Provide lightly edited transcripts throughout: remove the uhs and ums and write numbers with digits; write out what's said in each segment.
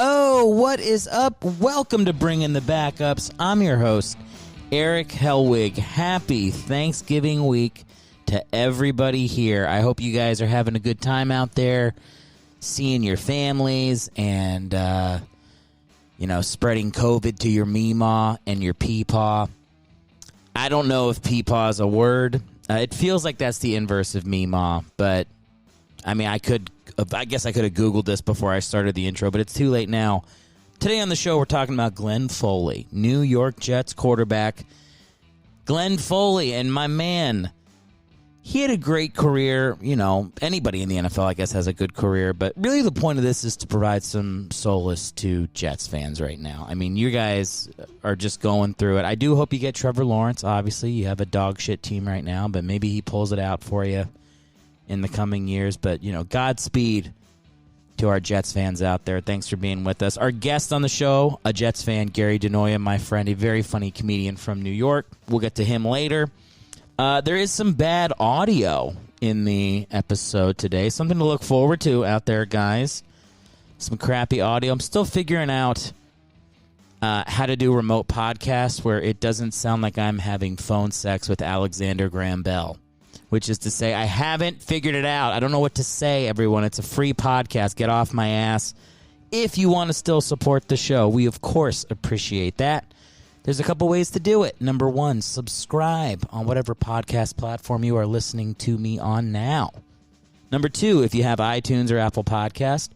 Oh, what is up? Welcome to Bring in the Backups. I'm your host, Erick Hellwig. Happy Thanksgiving week to everybody here. I hope you guys are having a good time out there, seeing your families and, spreading COVID to your meemaw and your peepaw. I don't know if peepaw is a word. It feels like that's the inverse of meemaw, but I guess I could have Googled this before I started the intro, but it's too late now. Today on the show, we're talking about Glenn Foley, New York Jets quarterback. Glenn Foley, and my man, he had a great career. You know, anybody in the NFL, I guess, has a good career, but really the point of this is to provide some solace to Jets fans right now. I mean, you guys are just going through it. I do hope you get Trevor Lawrence. Obviously, you have a dog shit team right now, but maybe he pulls it out for you in the coming years. But, Godspeed to our Jets fans out there. Thanks for being with us. Our guest on the show, a Jets fan, Gary Denoia, my friend, a very funny comedian from New York. We'll get to him later. There is some bad audio in the episode today. Something to look forward to out there, guys. Some crappy audio. I'm still figuring out how to do remote podcasts where it doesn't sound like I'm having phone sex with Alexander Graham Bell. Which is to say, I haven't figured it out. I don't know what to say, everyone. It's a free podcast. Get off my ass. If you want to still support the show, we, of course, appreciate that. There's a couple ways to do it. Number one, subscribe on whatever podcast platform you are listening to me on now. Number two, if you have iTunes or Apple Podcast,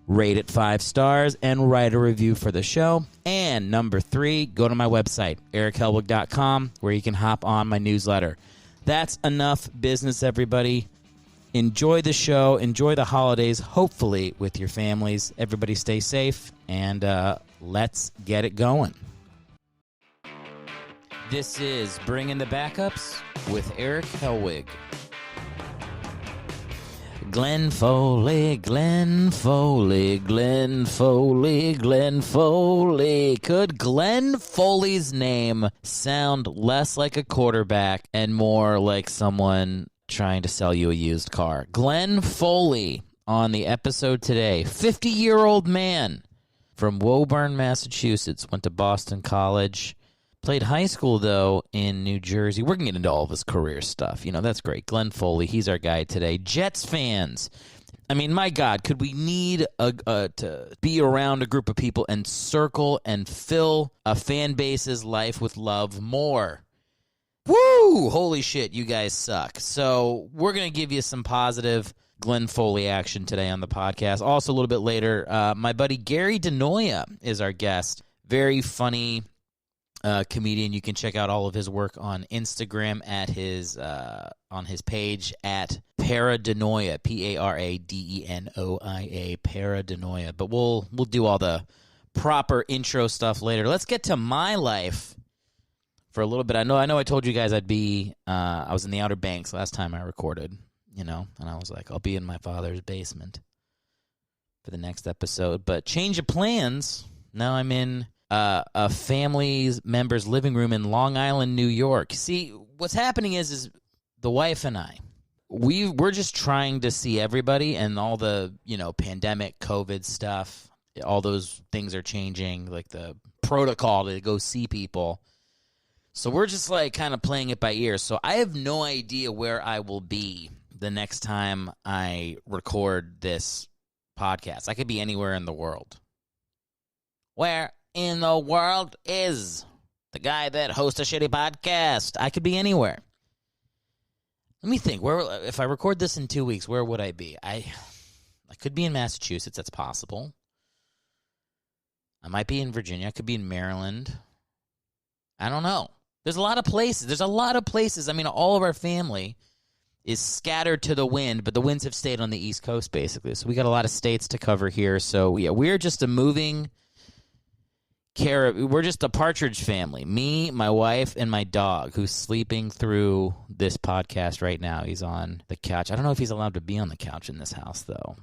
rate it 5 stars and write a review for the show. And number three, go to my website, erichellwig.com, where you can hop on my newsletter. That's enough business, everybody. Enjoy the show. Enjoy the holidays, hopefully with your families. Everybody stay safe, and let's get it going. This is Bring in the Backups with Erick Hellwig. Glenn Foley, Glenn Foley, Glenn Foley, Glenn Foley. Could Glenn Foley's name sound less like a quarterback and more like someone trying to sell you a used car? Glenn Foley on the episode today. 50-year-old man from Woburn, Massachusetts. Went to Boston College. Played high school, though, in New Jersey. We're going to get into all of his career stuff. That's great. Glenn Foley, he's our guy today. Jets fans. I mean, my God, could we need to be around a group of people and circle and fill a fan base's life with love more? Woo! Holy shit, you guys suck. So we're going to give you some positive Glenn Foley action today on the podcast. Also, a little bit later, my buddy Gary Denoia is our guest. Very funny comedian. You can check out all of his work on Instagram at his on his page at Paradenoia, Paradenoia, Paradenoia. But we'll do all the proper intro stuff later. Let's get to my life for a little bit. I know I told you guys I was in the Outer Banks last time I recorded, and I was like, I'll be in my father's basement for the next episode. But change of plans. Now I'm in a family member's living room in Long Island, New York. See, what's happening is the wife and I, we're just trying to see everybody, and all the, pandemic, COVID stuff, all those things are changing, like the protocol to go see people. So we're just like kind of playing it by ear. So I have no idea where I will be the next time I record this podcast. I could be anywhere in the world. Where in the world is the guy that hosts a shitty podcast? I could be anywhere. Let me think. If I record this in 2 weeks, where would I be? I could be in Massachusetts. That's possible. I might be in Virginia. I could be in Maryland. I don't know. There's a lot of places. I mean, all of our family is scattered to the wind, but the winds have stayed on the East Coast, basically. So we got a lot of states to cover here. So, yeah, we're just a moving... We're just a partridge family. Me, my wife, and my dog, who's sleeping through this podcast right now. He's on the couch. I don't know if he's allowed to be on the couch in this house, though.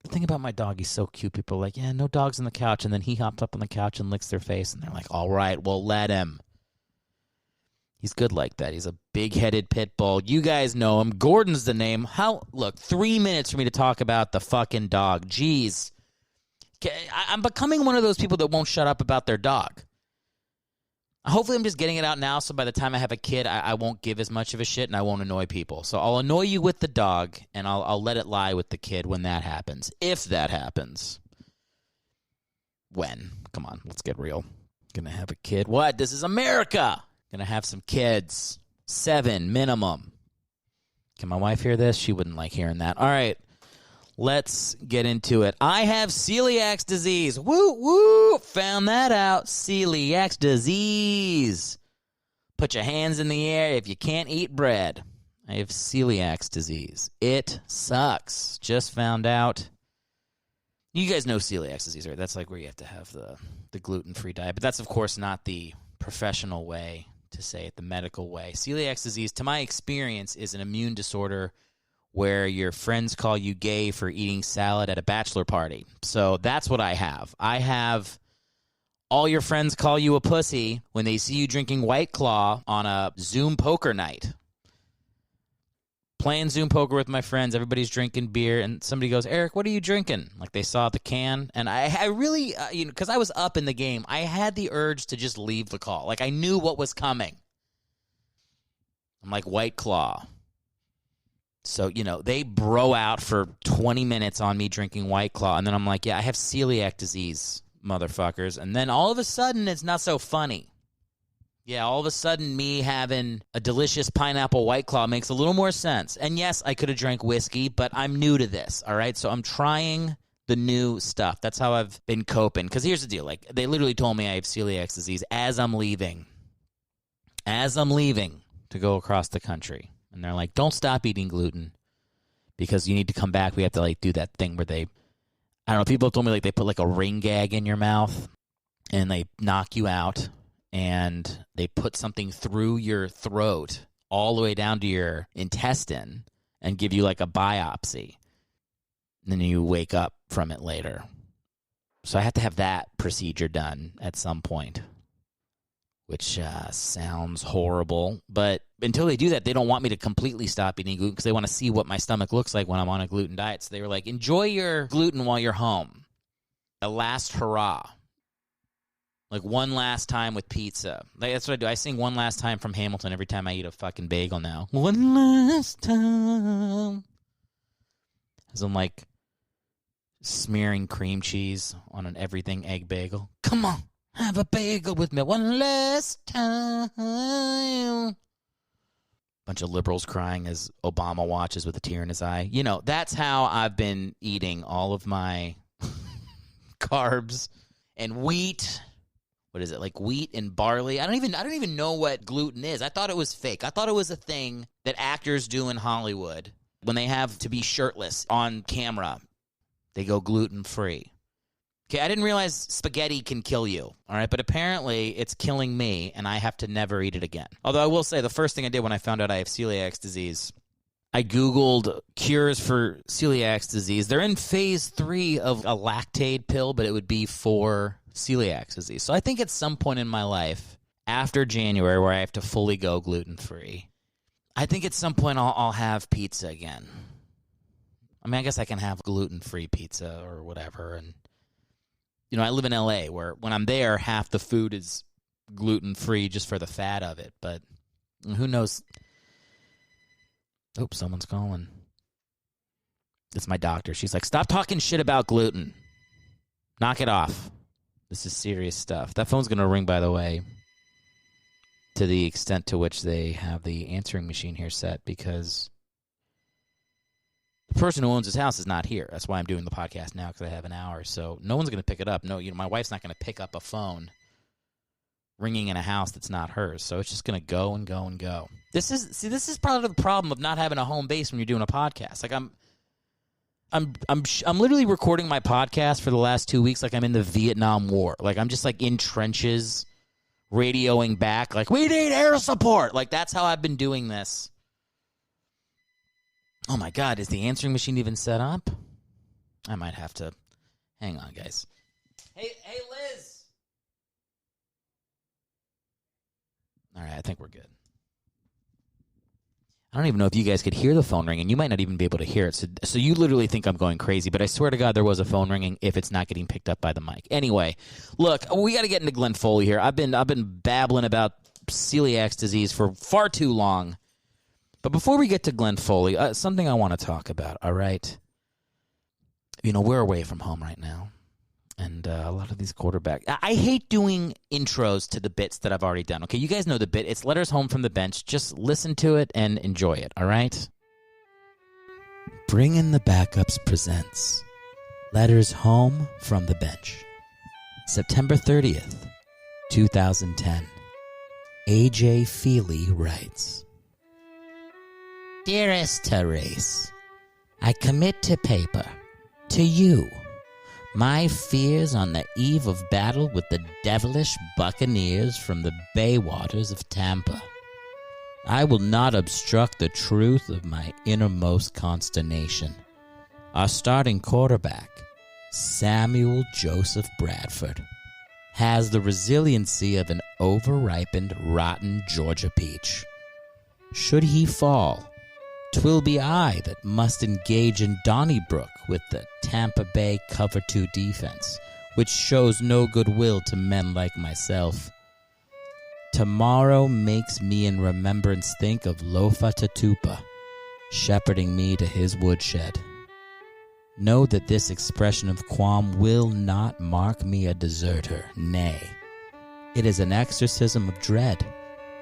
The thing about my dog, he's so cute. People are like, yeah, no dogs on the couch. And then he hops up on the couch and licks their face. And they're like, all right, well, let him. He's good like that. He's a big-headed pit bull. You guys know him. Gordon's the name. Look, 3 minutes for me to talk about the fucking dog. Jeez. I'm becoming one of those people that won't shut up about their dog. Hopefully I'm just getting it out now, so by the time I have a kid, I won't give as much of a shit and I won't annoy people. So I'll annoy you with the dog, and I'll let it lie with the kid when that happens. If that happens. When? Come on, let's get real. Gonna have a kid. What? This is America! Gonna have some kids. 7 minimum. Can my wife hear this? She wouldn't like hearing that. All right. Let's get into it. I have celiac disease. Woo, woo. Found that out. Celiac disease. Put your hands in the air if you can't eat bread. I have celiac disease. It sucks. Just found out. You guys know celiac disease, right? That's like where you have to have the gluten-free diet. But that's, of course, not the professional way to say it, the medical way. Celiac disease, to my experience, is an immune disorder where your friends call you gay for eating salad at a bachelor party. So that's what I have. I have all your friends call you a pussy when they see you drinking White Claw on a Zoom poker night. Playing Zoom poker with my friends, everybody's drinking beer, and somebody goes, Eric, what are you drinking? Like they saw the can, and I really, because I was up in the game, I had the urge to just leave the call. Like I knew what was coming. I'm like, White Claw. So, they bro out for 20 minutes on me drinking White Claw, and then I'm like, yeah, I have celiac disease, motherfuckers. And then all of a sudden, it's not so funny. Yeah, all of a sudden, me having a delicious pineapple White Claw makes a little more sense. And yes, I could have drank whiskey, but I'm new to this, all right? So I'm trying the new stuff. That's how I've been coping. Because here's the deal. Like, they literally told me I have celiac disease as I'm leaving. As I'm leaving to go across the country. And they're like, don't stop eating gluten because you need to come back. We have to, do that thing where I don't know, people have told me, they put, a ring gag in your mouth and they knock you out and they put something through your throat all the way down to your intestine and give you, a biopsy. And then you wake up from it later. So I have to have that procedure done at some point, which sounds horrible. But until they do that, they don't want me to completely stop eating gluten because they want to see what my stomach looks like when I'm on a gluten diet. So they were like, enjoy your gluten while you're home. A last hurrah. One last time with pizza. That's what I do. I sing One Last Time from Hamilton every time I eat a fucking bagel now. One last time. As I'm smearing cream cheese on an everything egg bagel. Come on. Have a bagel with me one last time. Bunch of liberals crying as Obama watches with a tear in his eye. That's how I've been eating all of my carbs and wheat. What is it? Wheat and barley. I don't even know what gluten is. I thought it was fake. I thought it was a thing that actors do in Hollywood when they have to be shirtless on camera. They go gluten-free. Okay, I didn't realize spaghetti can kill you, all right? But apparently it's killing me, and I have to never eat it again. Although I will say the first thing I did when I found out I have celiac disease, I Googled cures for celiac disease. They're in phase 3 of a lactate pill, but it would be for celiac disease. So I think at some point in my life, after January, where I have to fully go gluten-free, I think at some point I'll have pizza again. I mean, I guess I can have gluten-free pizza or whatever, and I live in L.A. where when I'm there, half the food is gluten-free just for the fat of it. But who knows? Oops, someone's calling. It's my doctor. She's like, stop talking shit about gluten. Knock it off. This is serious stuff. That phone's going to ring, by the way, to the extent to which they have the answering machine here set, because the person who owns his house is not here. That's why I'm doing the podcast now, because I have an hour. So no one's going to pick it up. No, my wife's not going to pick up a phone ringing in a house that's not hers. So it's just going to go and go and go. This is part of the problem of not having a home base when you're doing a podcast. I'm literally recording my podcast for the last 2 weeks like I'm in the Vietnam War. I'm just in trenches, radioing back we need air support. That's how I've been doing this. Oh my God, is the answering machine even set up? I might have to. Hang on, guys. Hey, Liz. All right, I think we're good. I don't even know if you guys could hear the phone ringing. You might not even be able to hear it. So you literally think I'm going crazy, but I swear to God there was a phone ringing if it's not getting picked up by the mic. Anyway, look, we got to get into Glenn Foley here. I've been babbling about celiac disease for far too long. But before we get to Glenn Foley, something I want to talk about, all right? You know, we're away from home right now. And a lot of these quarterbacks. I hate doing intros to the bits that I've already done. Okay, you guys know the bit. It's Letters Home from the Bench. Just listen to it and enjoy it, all right? Bring in the Backups presents Letters Home from the Bench. September 30th, 2010. A.J. Feely writes, Dearest Therese, I commit to paper, to you, my fears on the eve of battle with the devilish buccaneers from the bay waters of Tampa. I will not obstruct the truth of my innermost consternation. Our starting quarterback, Samuel Joseph Bradford, has the resiliency of an overripened, rotten Georgia peach. Should he fall, 'twill be I that must engage in Donnybrook with the Tampa Bay Cover 2 defense, which shows no goodwill to men like myself. Tomorrow makes me in remembrance think of Lofa Tatupa, shepherding me to his woodshed. Know that this expression of qualm will not mark me a deserter, nay, it is an exorcism of dread,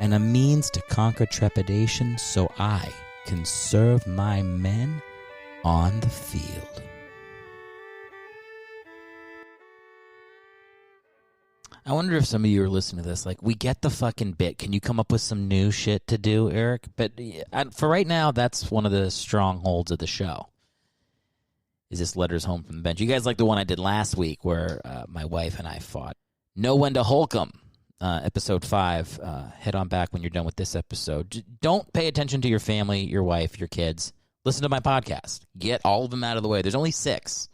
and a means to conquer trepidation so I can serve my men on the field. I wonder if some of you are listening to this, like, we get the fucking bit. Can you come up with some new shit to do, Eric? But for right now, that's one of the strongholds of the show, is this Letters Home from the Bench. You guys like the one I did last week where my wife and I fought. Know when to Holcomb. Episode 5. Head on back when you're done with this episode. Don't pay attention to your family, your wife, your kids. Listen to my podcast. Get all of them out of the way. There's only 6.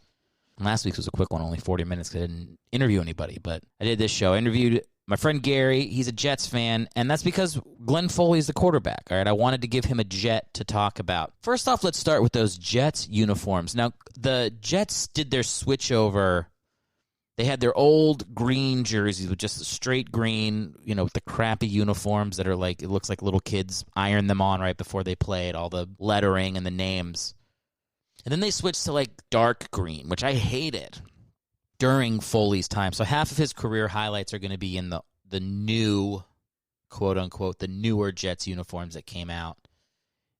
Last week's was a quick one, only 40 minutes because I didn't interview anybody. But I did this show. I interviewed my friend Gary. He's a Jets fan, and that's because Glenn Foley is the quarterback. All right, I wanted to give him a Jet to talk about. First off, let's start with those Jets uniforms. Now, the Jets did their switch over. They had their old green jerseys with just a straight green, you know, with the crappy uniforms that are like, it looks like little kids iron them on right before they played, all the lettering and the names. And then they switched to like dark green, which I hated during Foley's time. So half of his career highlights are going to be in the new, quote unquote, the newer Jets uniforms that came out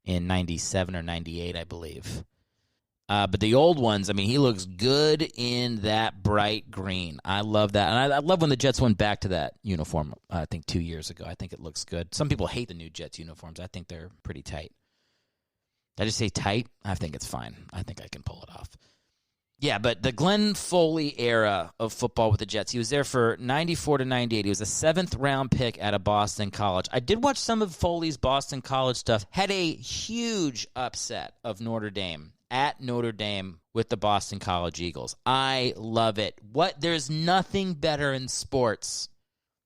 in 97 or 98, I believe. But the old ones, I mean, he looks good in that bright green. I love that. And I love when the Jets went back to that uniform, I think 2 years ago. I think it looks good. Some people hate the new Jets uniforms. I think they're pretty tight. Did I just say tight? I think it's fine. I think I can pull it off. Yeah, but the Glenn Foley era of football with the Jets, he was there for 94 to 98. He was a 7th-round pick out of Boston College. I did watch some of Foley's Boston College stuff. Had a huge upset of Notre Dame at Notre Dame with the Boston College Eagles. I love it. There's nothing better in sports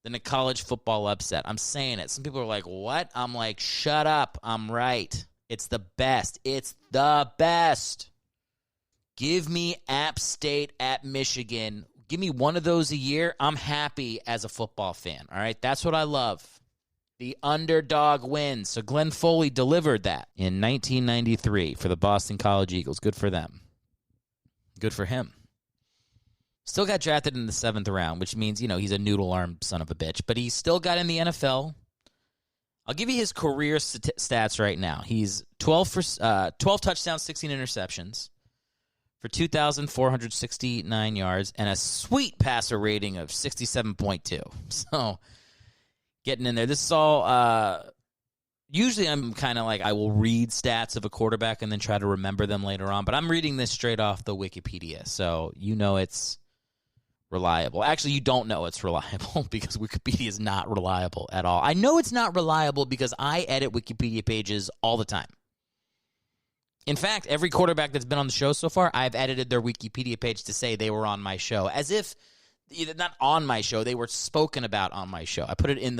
than a college football upset. I'm saying it. Some people are like, what? I'm like, shut up. I'm right. It's the best. It's the best. Give me App State at Michigan. Give me one of those a year. I'm happy as a football fan. All right? That's what I love. The underdog wins. So Glenn Foley delivered that in 1993 for the Boston College Eagles. Good for them. Good for him. Still got drafted in the 7th round, which means, you know, he's a noodle-armed son of a bitch. But he still got in the NFL. I'll give you his career stats right now. He's 12 touchdowns, 16 interceptions for 2,469 yards and a sweet passer rating of 67.2. So getting in there. This is all usually I'm kind of like I will read stats of a quarterback and then try to remember them later on. But I'm reading this straight off the Wikipedia, so you know it's reliable. Actually, you don't know it's reliable because Wikipedia is not reliable at all. I know it's not reliable because I edit Wikipedia pages all the time. In fact, every quarterback that's been on the show so far, I've edited their Wikipedia page to say they were on my show, as if not on my show, they were spoken about on my show. I put it in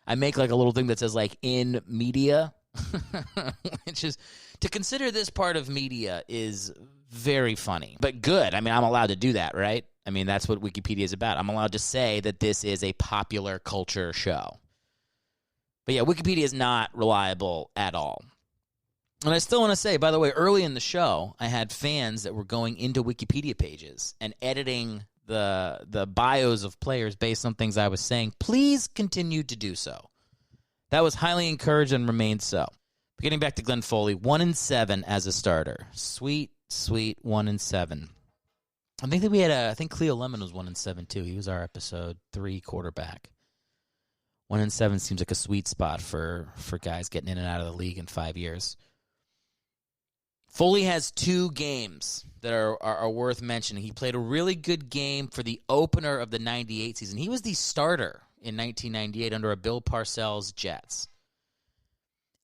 I make like a little thing that says like in media, Which is, to consider this part of media is very funny, but good. I mean, I'm allowed to do that, right? I mean, that's what Wikipedia is about. I'm allowed to say that this is a popular culture show. But yeah, Wikipedia is not reliable at all. And I still want to say, by the way, early in the show, I had fans that were going into Wikipedia pages and editing the bios of players based on things I was saying. Please continue to do so. That was highly encouraged and remains so. But getting back to Glenn Foley, 1-7 as a starter. Sweet, sweet 1-7. I think that we had I think Cleo Lemon was 1-7 too. He was our episode 3 quarterback. 1-7 seems like a sweet spot for guys getting in and out of the league in 5 years. Foley has 2 games that are worth mentioning. He played a really good game for the opener of the 98 season. He was the starter in 1998 under a Bill Parcells Jets.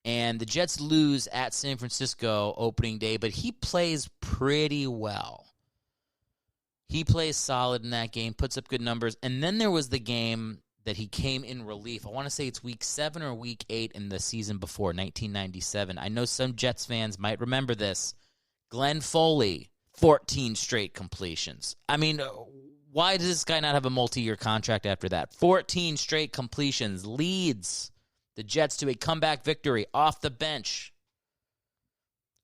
And the Jets lose at San Francisco opening day, but he plays pretty well. He plays solid in that game, puts up good numbers. And then there was the game that he came in relief. I want to say it's week 7 or week 8 in the season before, 1997. I know some Jets fans might remember this. Glenn Foley, 14 straight completions. I mean, why does this guy not have a multi-year contract after that? 14 straight completions leads the Jets to a comeback victory off the bench.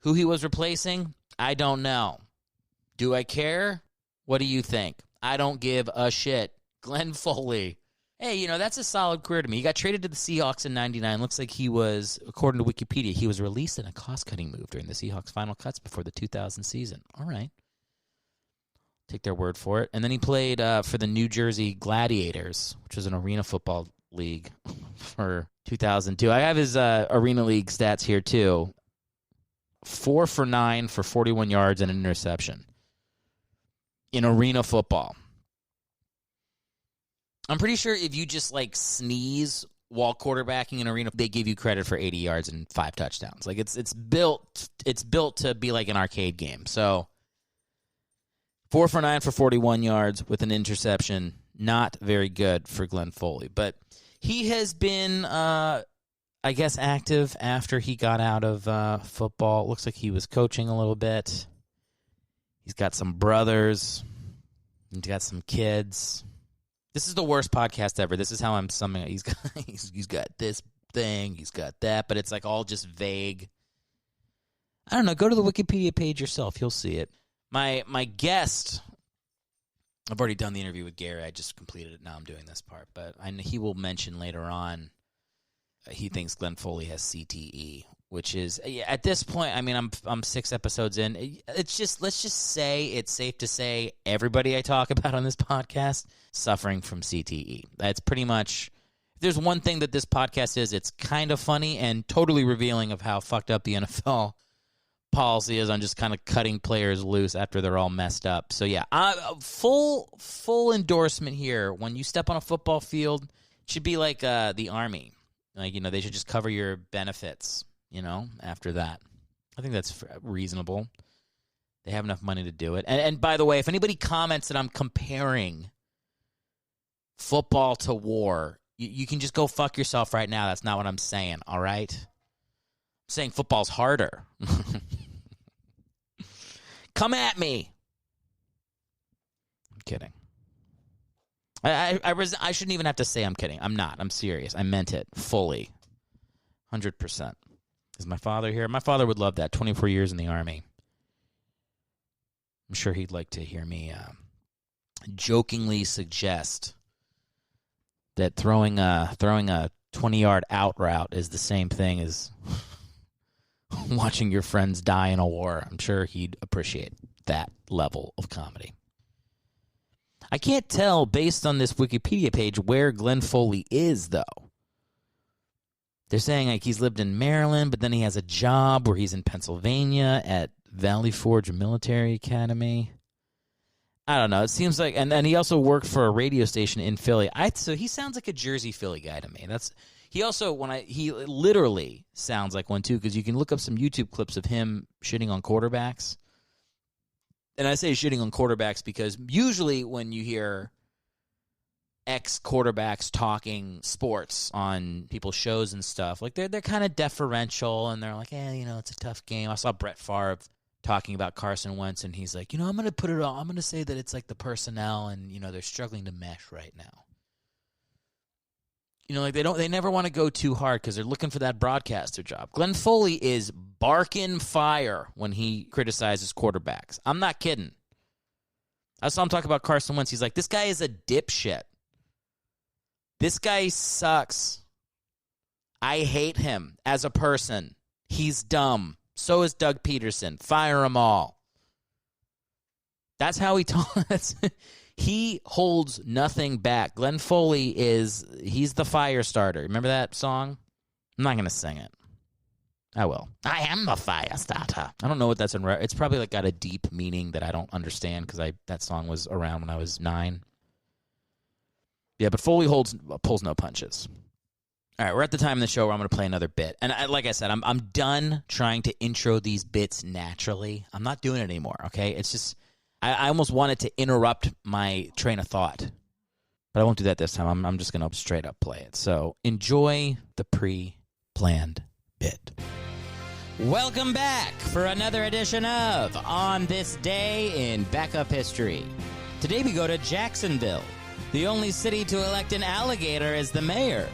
Who he was replacing, I don't know. Do I care? What do you think? I don't give a shit. Glenn Foley. Hey, that's a solid career to me. He got traded to the Seahawks in 99. Looks like he was, according to Wikipedia, he was released in a cost-cutting move during the Seahawks' final cuts before the 2000 season. All right. Take their word for it. And then he played for the New Jersey Gladiators, which was an arena football league for 2002. I have his arena league stats here, too. 4 for 9 for 41 yards and an interception in arena football. I'm pretty sure if you just, sneeze while quarterbacking an arena, they give you credit for 80 yards and 5 touchdowns. Like, it's built to be like an arcade game. So, 4 for 9 for 41 yards with an interception. Not very good for Glenn Foley. But he has been, I guess, active after he got out of football. Looks like he was coaching a little bit. He's got some brothers. He's got some kids. This is the worst podcast ever. This is how I'm summing it. He's got this thing, he's got that, but it's all just vague. I don't know. Go to the Wikipedia page yourself. You'll see it. My guest, I've already done the interview with Gary. I just completed it. Now I'm doing this part. But he will mention later on he thinks Glenn Foley has CTE, which is, at this point, I mean, I'm 6 episodes in. It's just, let's just say it's safe to say everybody I talk about on this podcast suffering from CTE. That's pretty much, if there's one thing that this podcast is, it's kind of funny and totally revealing of how fucked up the NFL policy is on just kind of cutting players loose after they're all messed up. So yeah, full endorsement here. When you step on a football field, it should be like the Army. They should just cover your benefits, after that. I think that's reasonable. They have enough money to do it. And by the way, if anybody comments that I'm comparing football to war, you can just go fuck yourself right now. That's not what I'm saying, all right? I'm saying football's harder. Come at me. I'm kidding. I shouldn't even have to say I'm kidding. I'm not. I'm serious. I meant it fully. 100%. Is my father here? My father would love that. 24 years in the Army. I'm sure he'd like to hear me jokingly suggest that throwing a 20-yard out route is the same thing as watching your friends die in a war. I'm sure he'd appreciate that level of comedy. I can't tell, based on this Wikipedia page, where Glenn Foley is, though. They're saying he's lived in Maryland, but then he has a job where he's in Pennsylvania at Valley Forge Military Academy. I don't know. It seems like, and he also worked for a radio station in Philly. So he sounds like a Jersey Philly guy to me. He literally sounds like one too, because you can look up some YouTube clips of him shitting on quarterbacks. And I say shitting on quarterbacks because usually when you hear ex-quarterbacks talking sports on people's shows and stuff. Like, they're kind of deferential, and they're like, it's a tough game. I saw Brett Favre talking about Carson Wentz, and he's like, I'm going to put it on. I'm going to say that it's like the personnel, and, they're struggling to mesh right now. Like they never want to go too hard because they're looking for that broadcaster job. Glenn Foley is barking fire when he criticizes quarterbacks. I'm not kidding. I saw him talk about Carson Wentz. He's like, this guy is a dipshit. This guy sucks. I hate him as a person. He's dumb. So is Doug Peterson. Fire them all. That's how he talks. He holds nothing back. Glenn Foley he's the fire starter. Remember that song? I'm not going to sing it. I will. I am the fire starter. I don't know what that's in. It's probably like got a deep meaning that I don't understand because that song was around when I was 9. Yeah, but Foley pulls no punches. All right, we're at the time in the show where I'm going to play another bit. And like I said, I'm done trying to intro these bits naturally. I'm not doing it anymore, okay? It's just, I almost wanted to interrupt my train of thought. But I won't do that this time. I'm just going to straight up play it. So enjoy the pre-planned bit. Welcome back for another edition of On This Day in Backup History. Today we go to Jacksonville, the only city to elect an alligator as the mayor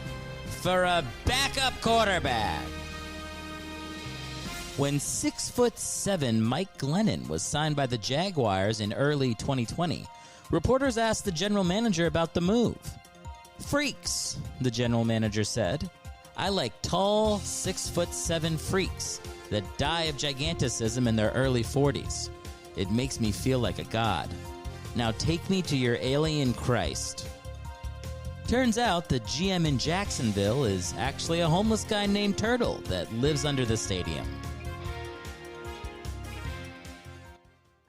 for a backup quarterback. When 6'7" Mike Glennon was signed by the Jaguars in early 2020, reporters asked the general manager about the move. Freaks, the general manager said. I like tall, 6'7" freaks that die of giganticism in their early 40s. It makes me feel like a god. Now take me to your alien Christ. Turns out the GM in Jacksonville is actually a homeless guy named Turtle that lives under the stadium.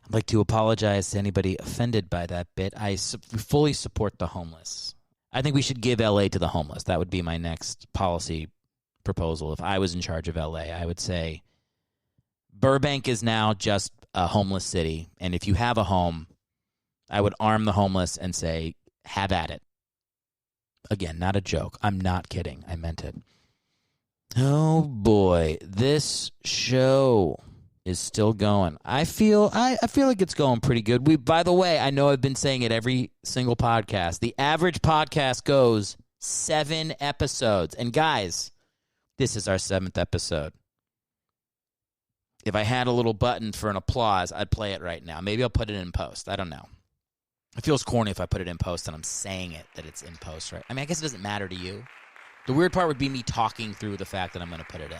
I'd like to apologize to anybody offended by that bit. I fully support the homeless. I think we should give LA to the homeless. That would be my next policy proposal. If I was in charge of LA, I would say Burbank is now just a homeless city. And if you have a home, I would arm the homeless and say, have at it. Again, not a joke. I'm not kidding. I meant it. Oh, boy. This show is still going. I feel like it's going pretty good. By the way, I know I've been saying it every single podcast. The average podcast goes 7 episodes. And guys, this is our 7th episode. If I had a little button for an applause, I'd play it right now. Maybe I'll put it in post. I don't know. It feels corny if I put it in post and I'm saying it that it's in post, right? I mean, I guess it doesn't matter to you. The weird part would be me talking through the fact that I'm going to put it in.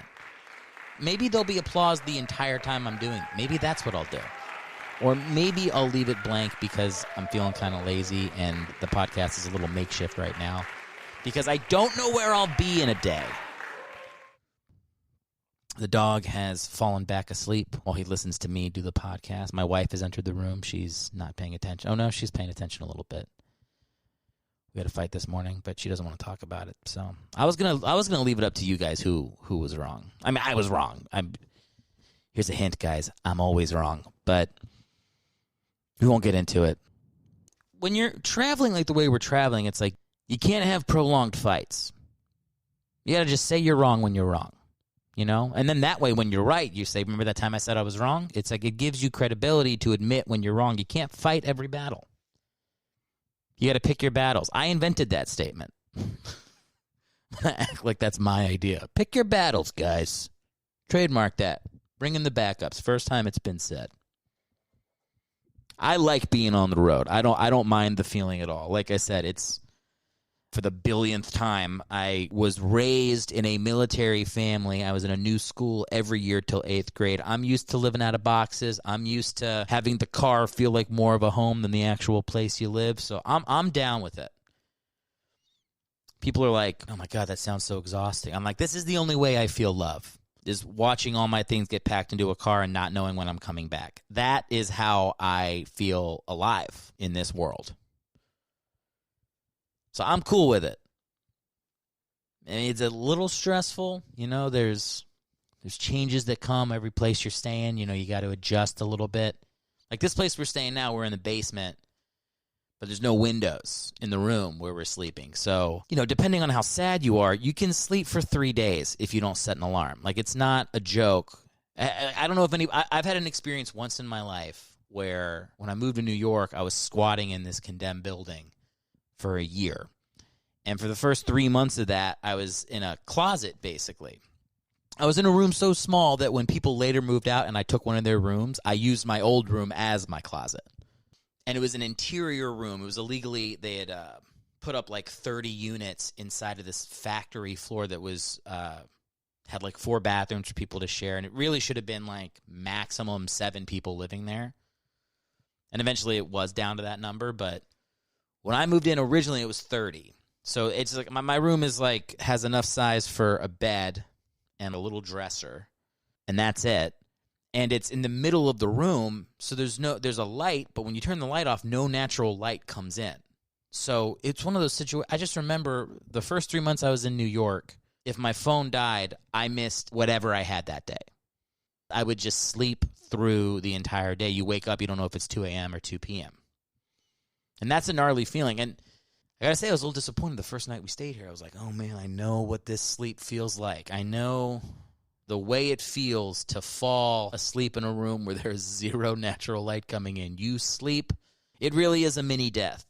Maybe there'll be applause the entire time I'm doing it. Maybe that's what I'll do. Or maybe I'll leave it blank because I'm feeling kind of lazy and the podcast is a little makeshift right now because I don't know where I'll be in a day. The dog has fallen back asleep while he listens to me do the podcast. My wife has entered the room. She's not paying attention. Oh, no, she's paying attention a little bit. We had a fight this morning, but she doesn't want to talk about it. So I was gonna leave it up to you guys who was wrong. I mean, I was wrong. Here's a hint, guys. I'm always wrong, but we won't get into it. When you're traveling like the way we're traveling, it's like you can't have prolonged fights. You got to just say you're wrong when you're wrong. You know? And then that way, when you're right, you say, remember that time I said I was wrong? It's like it gives you credibility to admit when you're wrong. You can't fight every battle. You got to pick your battles. I invented that statement. I act like that's my idea. Pick your battles, guys. Trademark that. Bring in the backups. First time it's been said. I like being on the road. I don't mind the feeling at all. Like I said, it's for the billionth time. I was raised in a military family. I was in a new school every year till 8th grade. I'm used to living out of boxes. I'm used to having the car feel like more of a home than the actual place you live. So I'm down with it. People are like, oh my God, that sounds so exhausting. I'm like, this is the only way I feel love, is watching all my things get packed into a car and not knowing when I'm coming back. That is how I feel alive in this world. So I'm cool with it. I mean, it's a little stressful. You know, there's changes that come every place you're staying. You know, you got to adjust a little bit. Like this place we're staying now, we're in the basement. but there's no windows in the room where we're sleeping. So, depending on how sad you are, you can sleep for 3 days if you don't set an alarm. Like, it's not a joke. I don't know if I've had an experience once in my life where when I moved to New York, I was squatting in this condemned building for a year. And for the first 3 months of that, I was in a closet, basically. I was in a room so small that when people later moved out and I took one of their rooms, I used my old room as my closet. And it was an interior room. It was illegally, they had put up like 30 units inside of this factory floor that was had like 4 bathrooms for people to share. And it really should have been like maximum 7 people living there. And eventually it was down to that number. But when I moved in originally, it was 30. So it's like my room is like has enough size for a bed and a little dresser. And that's it. And it's in the middle of the room, so there's a light, but when you turn the light off, no natural light comes in. So it's one of those situations. I just remember the first 3 months I was in New York, if my phone died, I missed whatever I had that day. I would just sleep through the entire day. You wake up, you don't know if it's 2 a.m. or 2 p.m. And that's a gnarly feeling. And I got to say, I was a little disappointed the first night we stayed here. I was like, oh, man, I know what this sleep feels like. I know the way it feels to fall asleep in a room where there's zero natural light coming in. You sleep, it really is a mini death.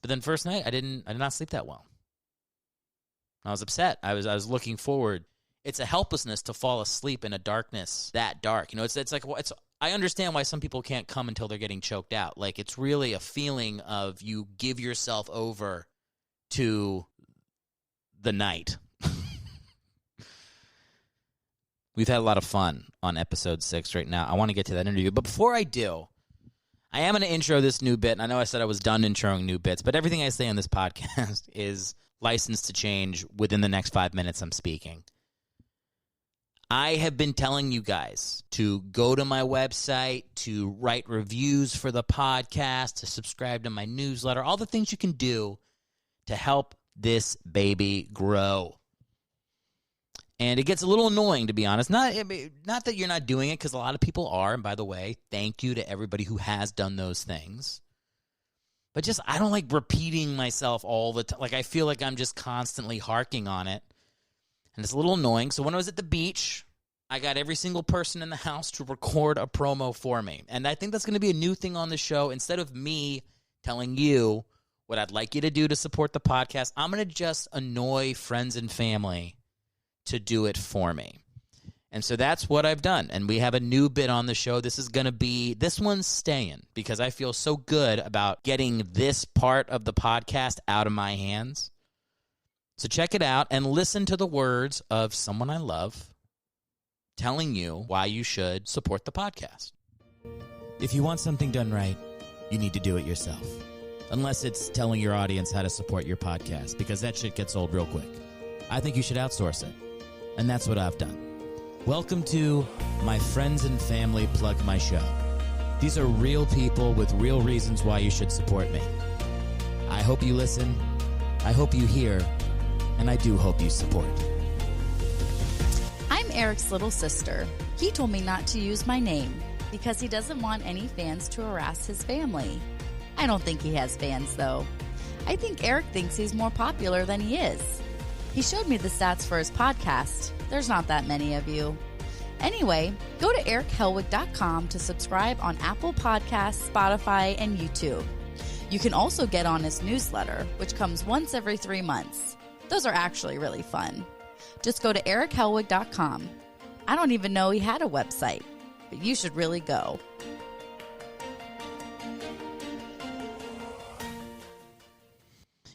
But then first night, I did not sleep that well. I was upset. I was looking forward. It's a helplessness to fall asleep in a darkness that dark. It's like I understand why some people can't come until they're getting choked out. Like, it's really a feeling of you give yourself over to the night. We've had a lot of fun on episode 6 right now. I want to get to that interview. But before I do, I am going to intro this new bit. And I know I said I was done introing new bits, but everything I say on this podcast is licensed to change within the next 5 minutes I'm speaking. I have been telling you guys to go to my website, to write reviews for the podcast, to subscribe to my newsletter, all the things you can do to help this baby grow. And it gets a little annoying, to be honest. Not that you're not doing it, because a lot of people are. And by the way, thank you to everybody who has done those things. But just, I don't like repeating myself all the time. Like, I feel like I'm just constantly harking on it. And it's a little annoying. So when I was at the beach, I got every single person in the house to record a promo for me. And I think that's going to be a new thing on the show. Instead of me telling you what I'd like you to do to support the podcast, I'm going to just annoy friends and family to do it for me. And so that's what I've done. And we have a new bit on the show. This one's staying because I feel so good about getting this part of the podcast out of my hands. So check it out and listen to the words of someone I love telling you why you should support the podcast. If you want something done right, you need to do it yourself. Unless it's telling your audience how to support your podcast, because that shit gets old real quick. I think you should outsource it. And that's what I've done. Welcome to My Friends and Family Plug My Show. These are real people with real reasons why you should support me. I hope you listen. I hope you hear. And I do hope you support. I'm Erick's little sister. He told me not to use my name because he doesn't want any fans to harass his family. I don't think he has fans, though. I think Erick thinks he's more popular than he is. He showed me the stats for his podcast. There's not that many of you. Anyway, go to erickhellwig.com to subscribe on Apple Podcasts, Spotify, and YouTube. You can also get on his newsletter, which comes once every 3 months. Those are actually really fun. Just go to erickhellwig.com. I don't even know he had a website, but you should really go.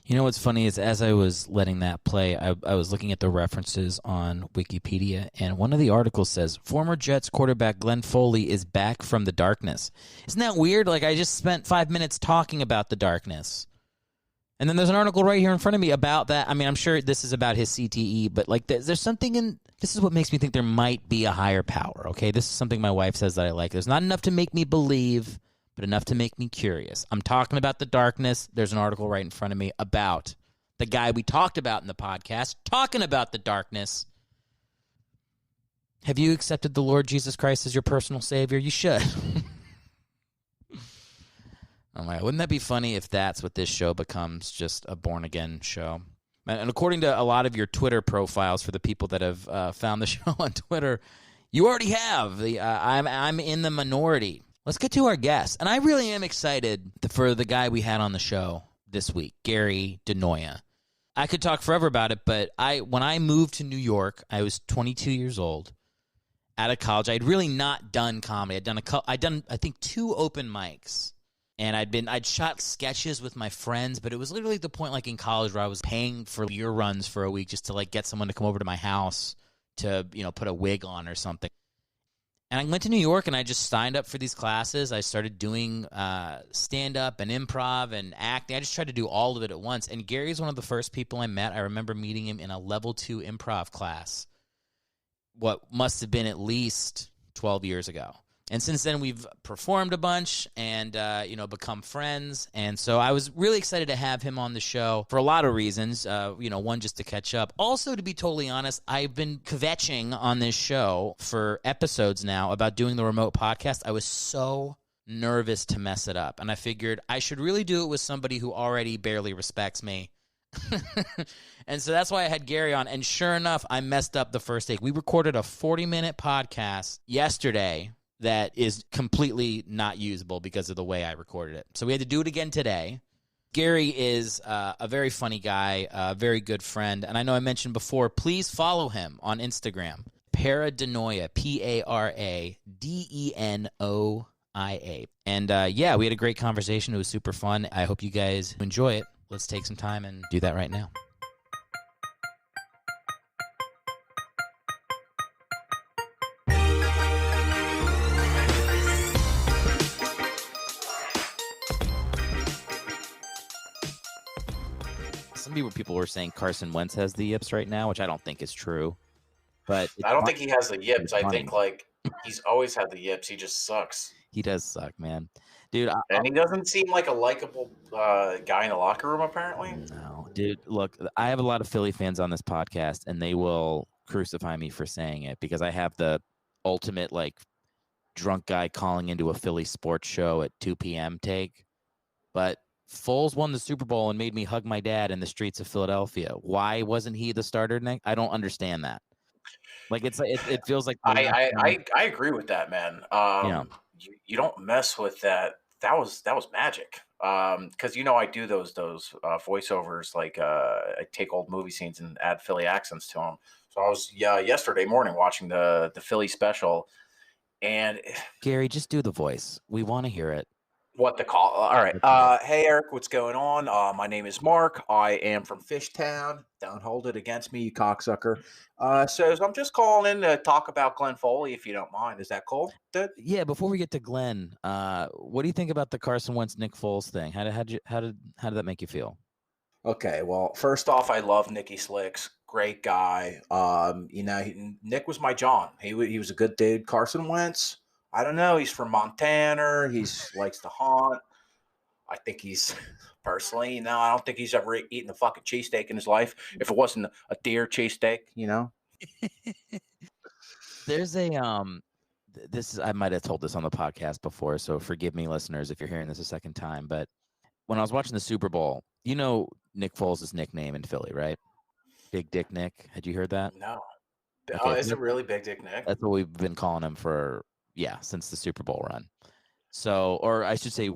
You know what's funny is as I was letting that play, I was looking at the references on Wikipedia, and one of the articles says, former Jets quarterback Glenn Foley is back from the darkness. Isn't that weird? Like, I just spent 5 minutes talking about the darkness. And then there's an article right here in front of me about that. I mean, I'm sure this is about his CTE, but like there's something in, this is what makes me think there might be a higher power, okay? This is something my wife says that I like. There's not enough to make me believe, but enough to make me curious. I'm talking about the darkness. There's an article right in front of me about the guy we talked about in the podcast, talking about the darkness. Have you accepted the Lord Jesus Christ as your personal Savior? You should. I'm like, wouldn't that be funny if that's what this show becomes, just a born-again show? And according to a lot of your Twitter profiles, for the people that have found the show on Twitter, you already have. I'm in the minority. Let's get to our guest. And I really am excited for the guy we had on the show this week, Gary Denoia. I could talk forever about it, but when I moved to New York, I was 22 years old, out of college. I'd really not done comedy. I'd done I think 2 open mics. And I'd shot sketches with my friends, but it was literally the point, like in college, where I was paying for beer runs for a week just to like get someone to come over to my house to, put a wig on or something. And I went to New York and I just signed up for these classes. I started doing stand-up and improv and acting. I just tried to do all of it at once. And Gary's one of the first people I met. I remember meeting him in a level 2 improv class, what must have been at least 12 years ago. And since then, we've performed a bunch and, become friends. And so I was really excited to have him on the show for a lot of reasons. One, just to catch up. Also, to be totally honest, I've been kvetching on this show for episodes now about doing the remote podcast. I was so nervous to mess it up. And I figured I should really do it with somebody who already barely respects me. And so that's why I had Gary on. And sure enough, I messed up the first take. We recorded a 40-minute podcast yesterday that is completely not usable because of the way I recorded it. So we had to do it again today. Gary is a very funny guy, a very good friend. And I know I mentioned before, please follow him on Instagram. Denoia, Paradenoia. And we had a great conversation. It was super fun. I hope you guys enjoy it. Let's take some time and do that right now. Some people were saying Carson Wentz has the yips right now, which I don't think is true. But I don't think he has the yips. I think he's always had the yips. He just sucks. He does suck, man. Dude, and he doesn't seem like a likable guy in the locker room, apparently. No, dude, look, I have a lot of Philly fans on this podcast, and they will crucify me for saying it because I have the ultimate, drunk guy calling into a Philly sports show at 2 p.m. take. But Foles won the Super Bowl and made me hug my dad in the streets of Philadelphia. Why wasn't he the starter next? I don't understand that. It feels like I agree with that, man. You don't mess with that. That was magic. Because I do those voiceovers. I take old movie scenes and add Philly accents to them. So I was yesterday morning watching the Philly special, and Gary, just do the voice. We want to hear it. What the call? All right. Hey, Eric, what's going on? My name is Mark. I am from Fishtown. Don't hold it against me, you cocksucker. So I'm just calling in to talk about Glenn Foley, if you don't mind. Is that cool? Yeah. Before we get to Glenn, what do you think about the Carson Wentz Nick Foles thing? How did that make you feel? Okay. Well, first off, I love Nicky Slicks. Great guy. Nick was my John. He was a good dude. Carson Wentz, I don't know. He's from Montana. He likes to haunt. I think he's personally, I don't think he's ever eaten a fucking cheesesteak in his life. If it wasn't a deer cheesesteak, There's I might have told this on the podcast before, so forgive me, listeners, if you're hearing this a second time. But when I was watching the Super Bowl, Nick Foles' nickname in Philly, right? Big Dick Nick. Had you heard that? No. Okay. Is it really Big Dick Nick? That's what we've been calling him since the Super Bowl run. So, or I should say,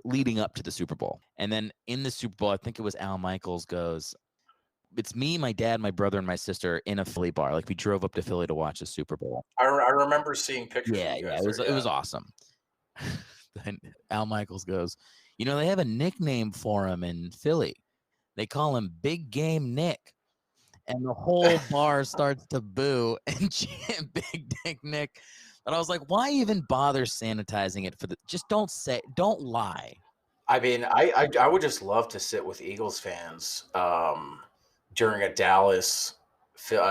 leading up to the Super Bowl. And then in the Super Bowl, I think it was Al Michaels goes, it's me, my dad, my brother, and my sister in a Philly bar. We drove up to Philly to watch the Super Bowl. I remember seeing pictures. Yeah, it was awesome. Then Al Michaels goes, they have a nickname for him in Philly. They call him Big Game Nick. And the whole bar starts to boo and chant Big Dick Nick. But I was like, why even bother sanitizing it just don't lie. I mean, I would just love to sit with Eagles fans during a Dallas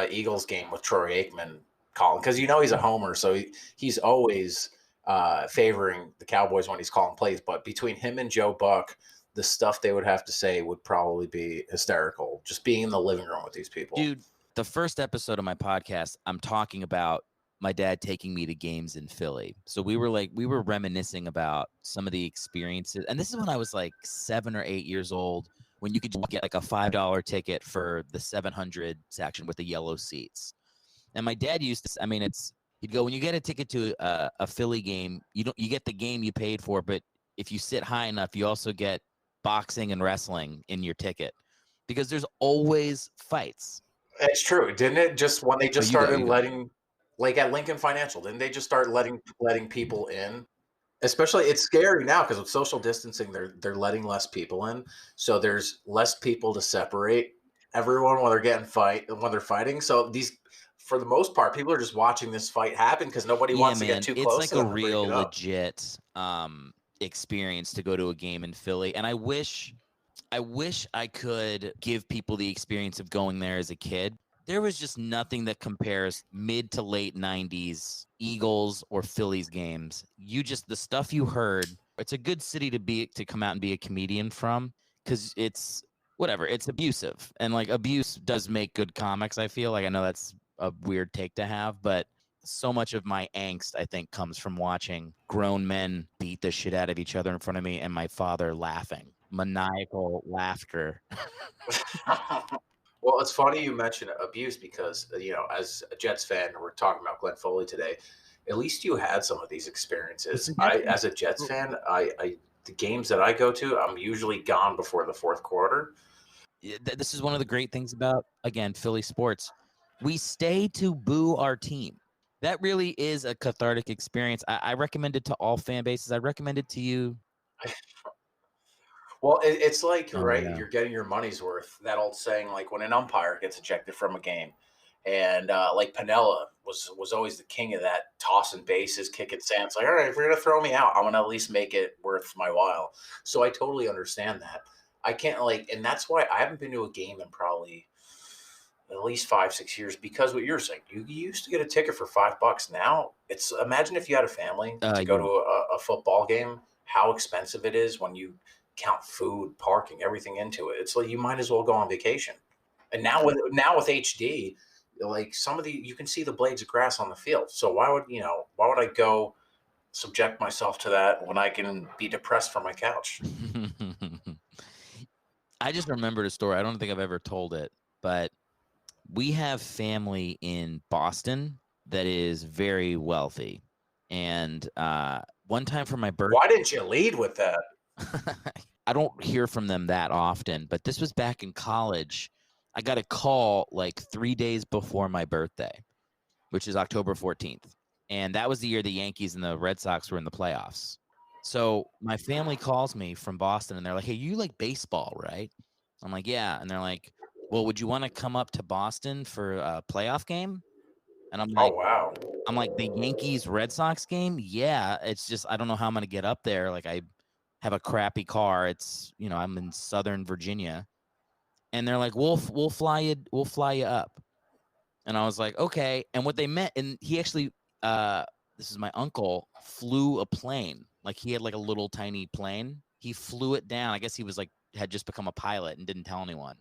Eagles game with Troy Aikman calling, because he's a homer, so he's always favoring the Cowboys when he's calling plays. But between him and Joe Buck, the stuff they would have to say would probably be hysterical. Just being in the living room with these people, dude. The first episode of my podcast, I'm talking about my dad taking me to games in Philly. So we were reminiscing about some of the experiences. And this is when I was like 7 or 8 years old, when you could get like a $5 ticket for the 700 section with the yellow seats. And my dad used to, I mean, he'd go, when you get a ticket to a Philly game, you get the game you paid for, but if you sit high enough, you also get boxing and wrestling in your ticket because there's always fights. It's true. Didn't it just when they just started you go. letting, like at Lincoln Financial, didn't they just start letting people in? Especially, it's scary now because with social distancing, they're letting less people in, so there's less people to separate everyone when they're fighting. So these, for the most part, people are just watching this fight happen because nobody wants to get too close. It's like a real legit experience to go to a game in Philly, and I wish I could give people the experience of going there as a kid. There was just nothing that compares mid to late 90s Eagles or Phillies games. The stuff you heard, it's a good city to come out and be a comedian from, because it's abusive. And like abuse does make good comics, I feel like. I know that's a weird take to have, but so much of my angst, I think, comes from watching grown men beat the shit out of each other in front of me and my father laughing. Maniacal laughter. Well, it's funny you mention abuse because, as a Jets fan, we're talking about Glenn Foley today. At least you had some of these experiences. As a Jets fan, the games that I go to, I'm usually gone before the fourth quarter. This is one of the great things about, again, Philly sports. We stay to boo our team. That really is a cathartic experience. I recommend it to all fan bases. I recommend it to you. Well, it's like, you're getting your money's worth. That old saying, like when an umpire gets ejected from a game, and like Piniella was always the king of that, tossing bases, kicking sand. It's like, all right, if you're gonna throw me out, I'm gonna at least make it worth my while. So I totally understand that. I can't and that's why I haven't been to a game in probably at least 5-6 years, because what you're saying, you used to get a ticket for $5. Now imagine if you had a family to go to a football game, how expensive it is when you count food, parking, everything into it. It's like you might as well go on vacation. And now with HD, like you can see the blades of grass on the field. So why would I go subject myself to that when I can be depressed from my couch? I just remembered a story. I don't think I've ever told it, but we have family in Boston that is very wealthy. And one time for my birthday. Why didn't you lead with that? I don't hear from them that often, but this was back in college. I got a call like 3 days before my birthday, which is October 14th. And that was the year the Yankees and the Red Sox were in the playoffs. So my family calls me from Boston and they're like, hey, you like baseball, right? I'm like, yeah. And they're like, well, would you want to come up to Boston for a playoff game? And I'm like, oh, wow. I'm like, the Yankees Red Sox game? Yeah. It's just, I don't know how I'm going to get up there. Like, I have a crappy car. It's, I'm in Southern Virginia. And they're like, we'll fly you up. And I was like, okay. And what they meant, and he actually, this is my uncle, flew a plane. Like, he had like a little tiny plane. He flew it down. I guess he was like, had just become a pilot and didn't tell anyone.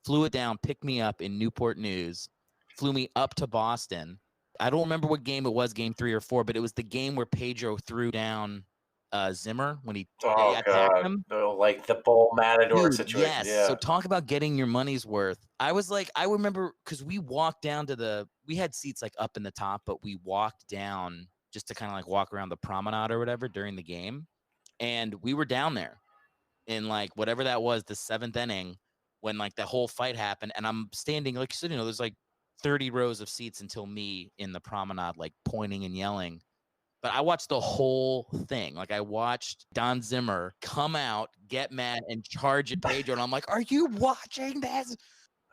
Flew it down, picked me up in Newport News, flew me up to Boston. I don't remember what game it was, game 3 or 4, but it was the game where Pedro threw down Zimmer when he attacked him. Like the bull matador situation. Yes. Yeah. So talk about getting your money's worth. I remember because we walked down we had seats like up in the top, but we walked down just to kind of like walk around the promenade or whatever during the game. And we were down there in like whatever that was, the 7th inning, when like the whole fight happened. And I'm standing, like, so, there's like 30 rows of seats until me in the promenade, like pointing and yelling. But I watched the whole thing. Like, I watched Don Zimmer come out, get mad, and charge at Pedro. And I'm like, are you watching this?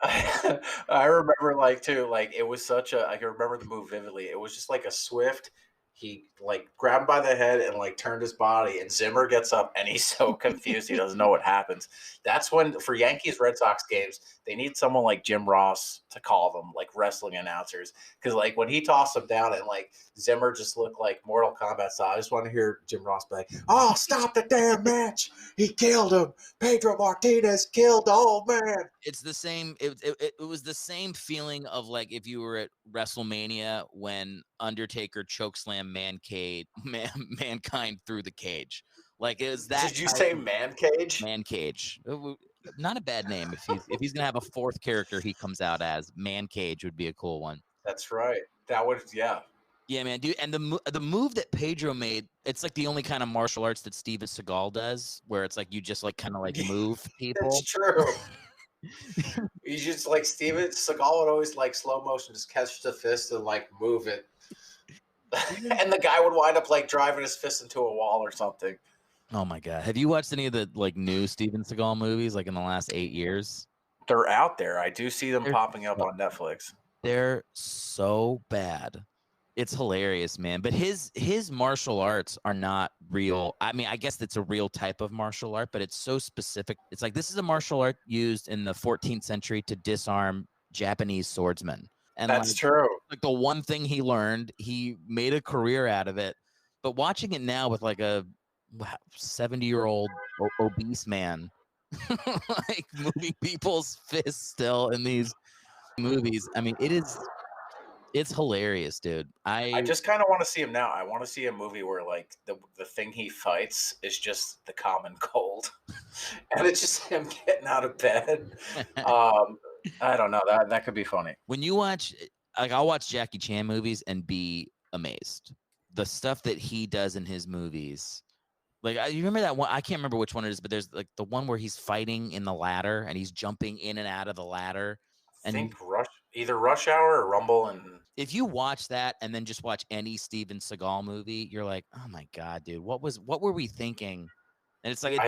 I remember, it was I can remember the move vividly. It was just like a swift, he like grabbed him by the head and like turned his body, and Zimmer gets up and he's so confused. He doesn't know what happens. That's when, for Yankees Red Sox games, they need someone like Jim Ross to call them, like wrestling announcers. Because like when he tossed him down and like Zimmer just looked like Mortal Kombat style, I just want to hear Jim Ross be like, oh, stop the damn match. He killed him. Pedro Martinez killed the old man. It's the same. It was the same feeling of like if you were at WrestleMania when Undertaker chokeslammed mankind through the cage. Like it was that Did you type say of man cage? man cage. Not a bad name. If he's gonna have a fourth character, he comes out as Man Cage would be a cool one. That's right. That would, yeah. Yeah, man, dude. And the move that Pedro made, it's like the only kind of martial arts that Steven Seagal does, where it's like you just like kind of like move people. That's true. You just like Steven Seagal would always like slow motion, just catch the fist and like move it. And the guy would wind up like driving his fist into a wall or something. Oh my god! Have you watched any of the like new Steven Seagal movies like in the last 8 years? They're out there. I do see them popping up on Netflix. They're so bad. It's hilarious, man. But his martial arts are not real. I mean, I guess it's a real type of martial art, but it's so specific. It's like this is a martial art used in the 14th century to disarm Japanese swordsmen. And that's true. Like the one thing he learned, he made a career out of it. But watching it now with like a 70-year-old obese man like moving people's fists still in these movies. I mean, it's hilarious, dude. I just kind of want to see him now. I want to see a movie where like the thing he fights is just the common cold, and it's just him getting out of bed. I don't know, that could be funny. When you watch, like, I'll watch Jackie Chan movies and be amazed. The stuff that he does in his movies. Like, you remember that one? I can't remember which one it is, but there's like the one where he's fighting in the ladder and he's jumping in and out of the ladder. I think either Rush Hour or Rumble. And if you watch that and then just watch any Steven Seagal movie, you're like, oh my god, dude, what were we thinking? And it's like,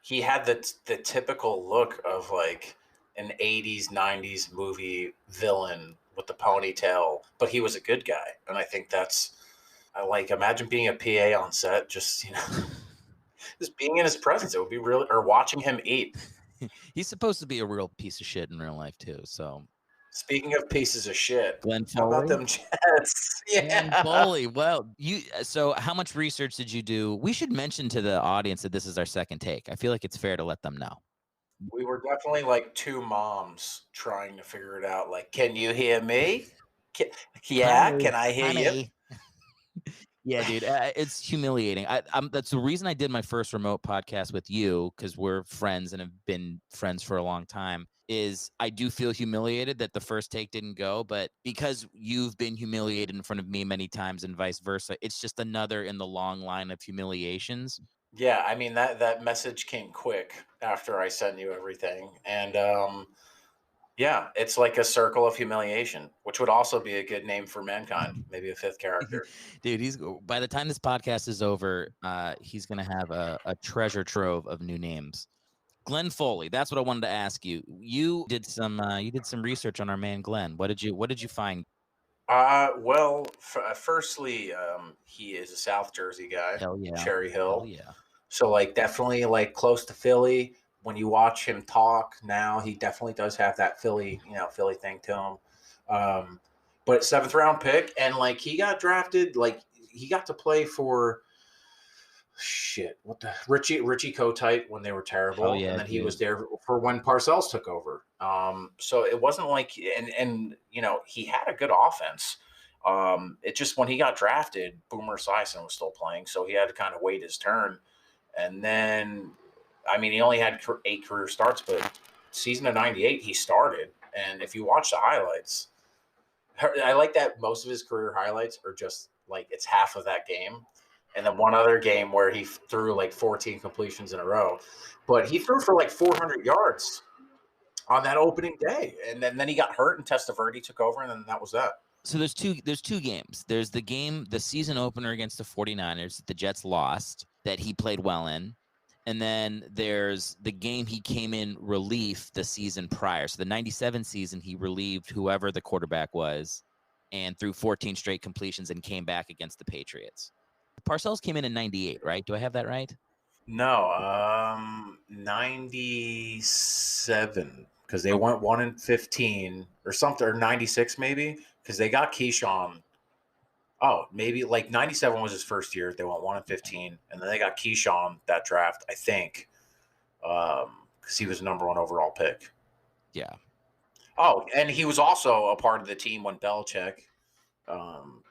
he had the typical look of like an 80s 90s movie villain with the ponytail, but he was a good guy, and I think that's. I like imagine being a PA on set, just just being in his presence. It would be really, or watching him eat. He's supposed to be a real piece of shit in real life too. So, speaking of pieces of shit, Glenn how Foley? about them Jets? Yeah, Glenn Foley. Well, so how much research did you do? We should mention to the audience that this is our second take. I feel like it's fair to let them know. We were definitely like two moms trying to figure it out. Like, can you hear me? Can I hear you? Yeah, dude, it's humiliating. That's the reason I did my first remote podcast with you, because we're friends and have been friends for a long time. Is I do feel humiliated that the first take didn't go, but because you've been humiliated in front of me many times and vice versa, it's just another in the long line of humiliations. Yeah, I mean that message came quick after I sent you everything, and yeah, it's like a circle of humiliation, which would also be a good name for Mankind, maybe a fifth character. Dude, by the time this podcast is over, he's gonna have a treasure trove of new names. Glenn Foley, that's what I wanted to ask you. You did some research on our man Glenn. What did you find? Well, firstly, he is a South Jersey guy. Hell yeah. Cherry Hill. Hell yeah. So like definitely like close to Philly. When you watch him talk now, he definitely does have that Philly thing to him. But 7th round pick, and like he got drafted, like he got to play for Richie Kotite when they were terrible, yeah, and then he was there for when Parcells took over. So it wasn't like, and he had a good offense. It just when he got drafted, Boomer Esiason was still playing, so he had to kind of wait his turn, and then. I mean, he only had 8 career starts, but season of 98, he started. And if you watch the highlights, I like that most of his career highlights are just like it's half of that game. And then one other game where he threw like 14 completions in a row. But he threw for like 400 yards on that opening day. And then he got hurt and Testaverde took over, and then that was that. So there's two games. There's the season opener against the 49ers that the Jets lost that he played well in. And then there's the game he came in relief the season prior. So the 97 season, he relieved whoever the quarterback was and threw 14 straight completions and came back against the Patriots. Parcells came in 98, right? Do I have that right? No, 97, because they went 1-15 or something, or 96 maybe, because they got Keyshawn. Oh, maybe like 97 was his first year. They went 1-15, and then they got Keyshawn that draft, I think, because he was the number 1 overall pick. Yeah. Oh, and he was also a part of the team when Belichick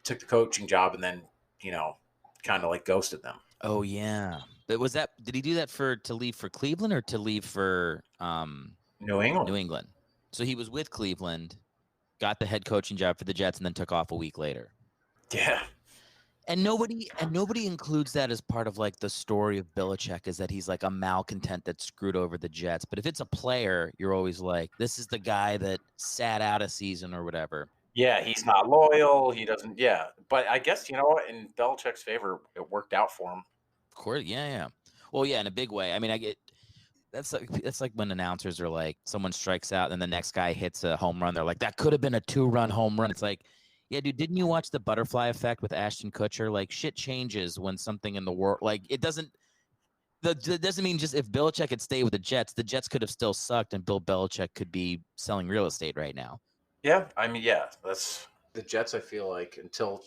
took the coaching job and then, kind of like ghosted them. Oh yeah. But did he do that to leave for Cleveland or to leave for New England. New England? So he was with Cleveland, got the head coaching job for the Jets, and then took off a week later. Yeah. And nobody includes that as part of like the story of Belichick, is that he's like a malcontent that screwed over the Jets. But if it's a player, you're always like, this is the guy that sat out a season or whatever. Yeah, he's not loyal. He doesn't. Yeah, but I guess you know what? In Belichick's favor, it worked out for him. Of course, yeah. Well, yeah, in a big way. I mean, I get that's like when announcers are like, someone strikes out and the next guy hits a home run. They're like, that could have been a 2-run home run. It's like, yeah, dude, didn't you watch the butterfly effect with Ashton Kutcher? Like, shit changes when something in the world, like, it doesn't mean just if Belichick had stayed with the Jets could have still sucked and Bill Belichick could be selling real estate right now. Yeah, I mean, yeah, that's the Jets. I feel like until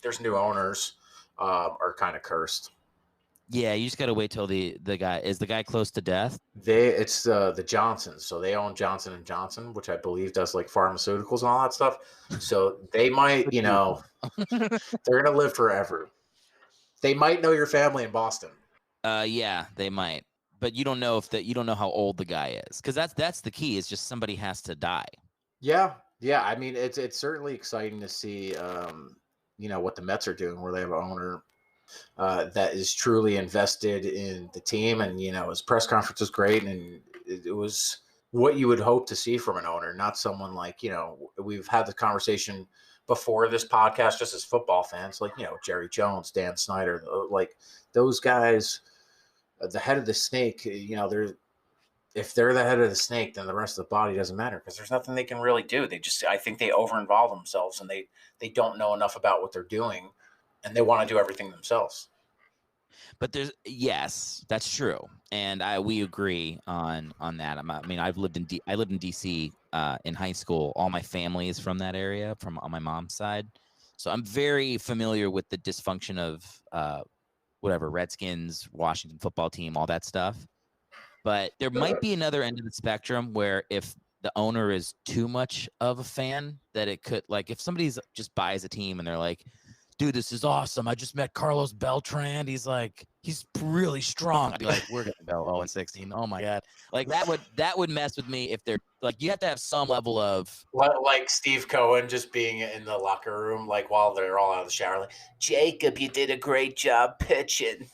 there's new owners, are kind of cursed. Yeah, you just gotta wait till the guy close to death. It's the Johnsons, so they own Johnson and Johnson, which I believe does like pharmaceuticals and all that stuff. So they might, they're gonna live forever. They might know your family in Boston. Yeah, they might, but you don't know you don't know how old the guy is, because that's the key. Is just somebody has to die. Yeah. I mean, it's certainly exciting to see, what the Mets are doing, where they have an owner that is truly invested in the team, and his press conference was great, and it was what you would hope to see from an owner, not someone like we've had the conversation before this podcast, just as football fans, like Jerry Jones, Dan Snyder, like those guys, the head of the snake. If they're the head of the snake, then the rest of the body doesn't matter, because there's nothing they can really do. I think they over-involve themselves, and they don't know enough about what they're doing, and they want to do everything themselves. But yes, that's true, and we agree on that. I mean, I lived in DC in high school. All my family is from that area, on my mom's side, so I'm very familiar with the dysfunction of whatever Redskins, Washington football team, all that stuff. But there might be another end of the spectrum where if the owner is too much of a fan, that it could, like, if somebody's just buys a team and they're like, dude, this is awesome. I just met Carlos Beltran. He's really strong. I'd be like, we're going to go 0-16. Oh my God. Like that would mess with me if they're like, you have to have some level of like Steve Cohen just being in the locker room, like while they're all out of the shower, like, Jacob, you did a great job pitching.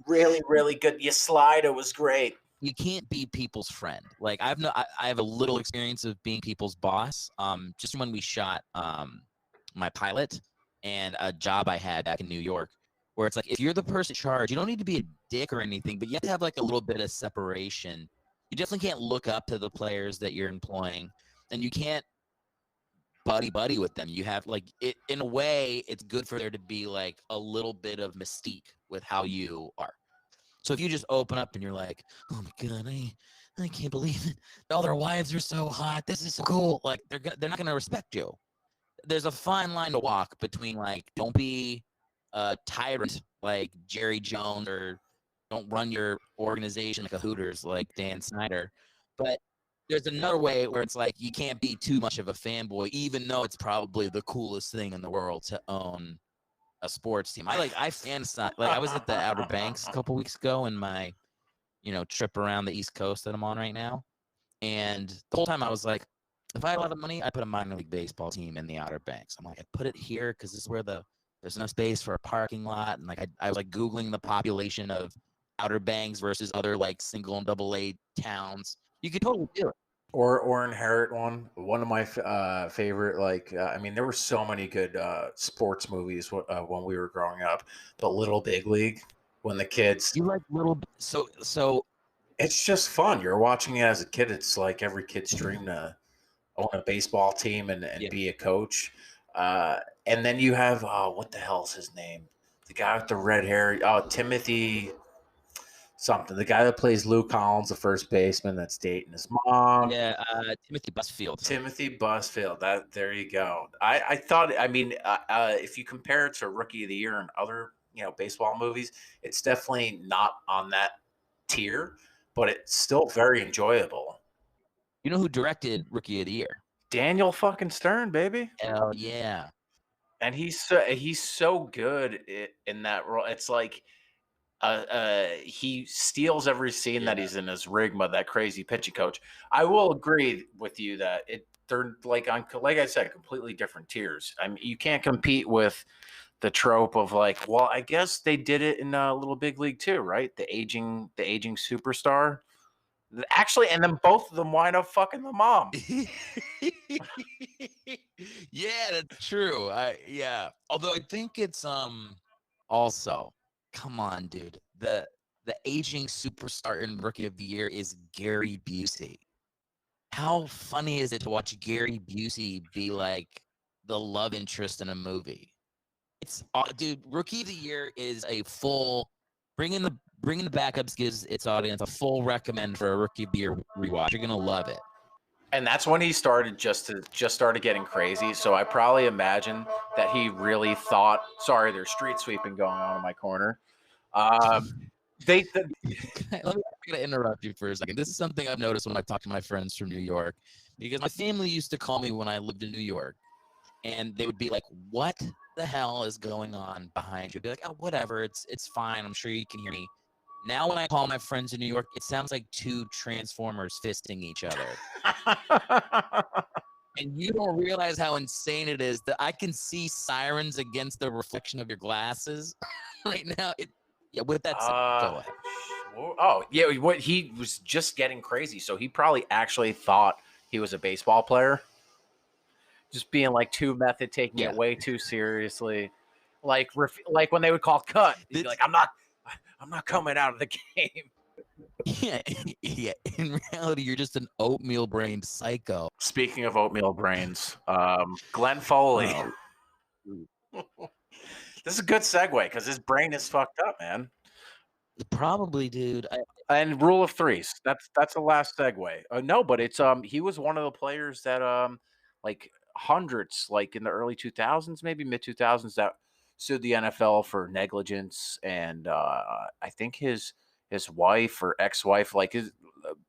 Really, really good. Your slider was great. You can't be people's friend. Like I have a little experience of being people's boss. Just when we shot my pilot and a job I had back in New York, where it's like, if you're the person in charge, you don't need to be a dick or anything, but you have to have like a little bit of separation. You definitely can't look up to the players that you're employing, and you can't buddy with them. You have like it in a way. It's good for there to be like a little bit of mystique with how you are. So if you just open up and you're like, oh my God, I can't believe it. All their wives are so hot. This is so cool. Like they're not going to respect you. There's a fine line to walk between like, don't be a tyrant like Jerry Jones, or don't run your organization like a Hooters like Dan Snyder. But there's another way where it's like, you can't be too much of a fanboy, even though it's probably the coolest thing in the world to own a sports team. I fantasize. Like I was at the Outer Banks a couple weeks ago in my, trip around the East Coast that I'm on right now. And the whole time I was like, if I had a lot of money, I'd put a minor league baseball team in the Outer Banks. I'm like, I'd put it here because this is where there's enough space for a parking lot. And like I was like Googling the population of Outer Banks versus other like single and double A towns. You could totally do it. Or inherit one. One of my favorite, I mean, there were so many good sports movies when we were growing up. But Little Big League, when the kids, you like so it's just fun. You're watching it as a kid. It's like every kid's dream to own a baseball team and be a coach. And then you have what the hell's his name? The guy with the red hair. Oh, Timothy something. The guy that plays Lou Collins, the first baseman that's dating his mom. Yeah, Timothy Busfield. There you go. I thought. I mean, if you compare it to Rookie of the Year and other baseball movies, it's definitely not on that tier, but it's still very enjoyable. know who directed Rookie of the Year? Daniel fucking Stern, baby. Hell yeah. And he's so good in that role. It's like he steals every scene that he's in as Rigma, that crazy pitching coach. I will agree with you that they're like I said, completely different tiers. I mean, you can't compete with the trope of like, well, I guess they did it in Little Big League too, right? The aging superstar. Actually, and then both of them wind up fucking the mom. Yeah, that's true. Yeah. Although I think it's also, come on, dude. The aging superstar in Rookie of the Year is Gary Busey. How funny is it to watch Gary Busey be like the love interest in a movie? It's dude, Rookie of the Year is a full bringing the backups gives its audience a full recommend for a Rookie of the Year rewatch. You're gonna love it. And that's when he started started getting crazy. So I probably imagine that he really thought, sorry, there's street sweeping going on in my corner. Let me interrupt you for a second. This is something I've noticed when I talk to my friends from New York, because my family used to call me when I lived in New York, and they would be like, "What the hell is going on behind you?" I'd be like, "Oh, whatever. It's fine. I'm sure you can hear me." Now when I call my friends in New York, it sounds like two Transformers fisting each other. And you don't realize how insane it is that I can see sirens against the reflection of your glasses right now. With that said, go ahead. Oh, yeah, he was just getting crazy. So he probably actually thought he was a baseball player. Just being like too method, taking it way too seriously. Like when they would call cut, he'd be like, I'm not coming out of the game. Yeah. In reality, you're just an oatmeal-brained psycho. Speaking of oatmeal brains, Glenn Foley. This is a good segue because his brain is fucked up, man. Probably, dude. And rule of threes. That's the last segue. No, but it's he was one of the players that like hundreds, like in the early 2000s, maybe mid 2000s, that sued the NFL for negligence, and I think his wife or ex-wife, like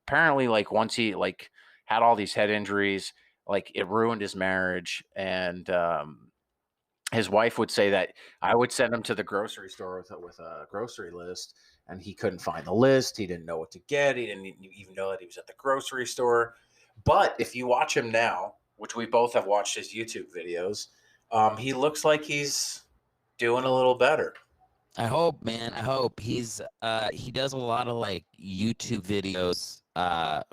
apparently, like once he like had all these head injuries, like it ruined his marriage, and his wife would say that I would send him to the grocery store with a grocery list, and he couldn't find the list. He didn't know what to get. He didn't even know that he was at the grocery store. But if you watch him now, which we both have watched his YouTube videos, he looks like he's doing a little better. I hope, man. I hope he does a lot of like YouTube videos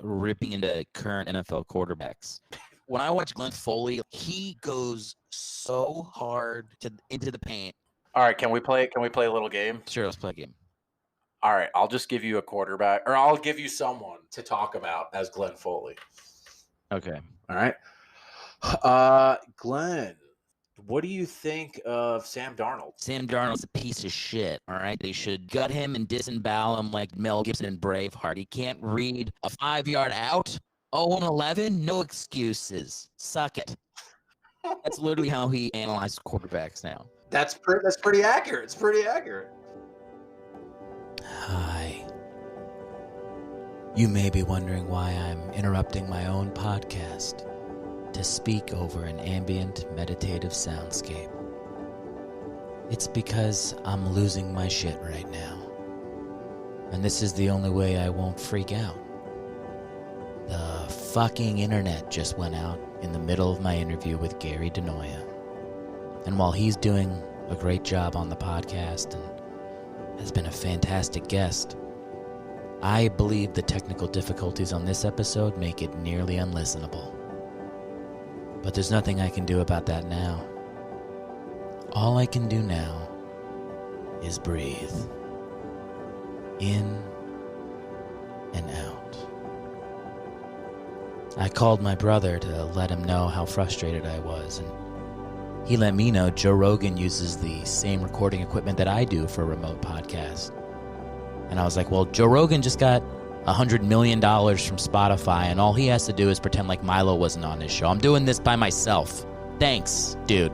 ripping into current NFL quarterbacks. When I watch Glenn Foley, he goes so hard into the paint. All right, can we play a little game? Sure, let's play a game. All right, I'll just give you a quarterback, or I'll give you someone to talk about as Glenn Foley. Okay. All right. Glenn, what do you think of Sam Darnold? Sam Darnold's a piece of shit, all right? They should gut him and disembowel him like Mel Gibson in Braveheart. He can't read a 5-yard out. 0-11, no excuses. Suck it. That's literally how he analyzes quarterbacks now. That's pretty accurate. It's pretty accurate. Hi. You may be wondering why I'm interrupting my own podcast to speak over an ambient, meditative soundscape. It's because I'm losing my shit right now. And this is the only way I won't freak out. The fucking internet just went out in the middle of my interview with Gary Denoia. And while he's doing a great job on the podcast and has been a fantastic guest, I believe the technical difficulties on this episode make it nearly unlistenable. But there's nothing I can do about that now. All I can do now is breathe. In and out. I called my brother to let him know how frustrated I was, and he let me know Joe Rogan uses the same recording equipment that I do for a remote podcast. And I was like, well, Joe Rogan just got $100 million from Spotify, and all he has to do is pretend like Milo wasn't on his show. I'm doing this by myself. Thanks, dude.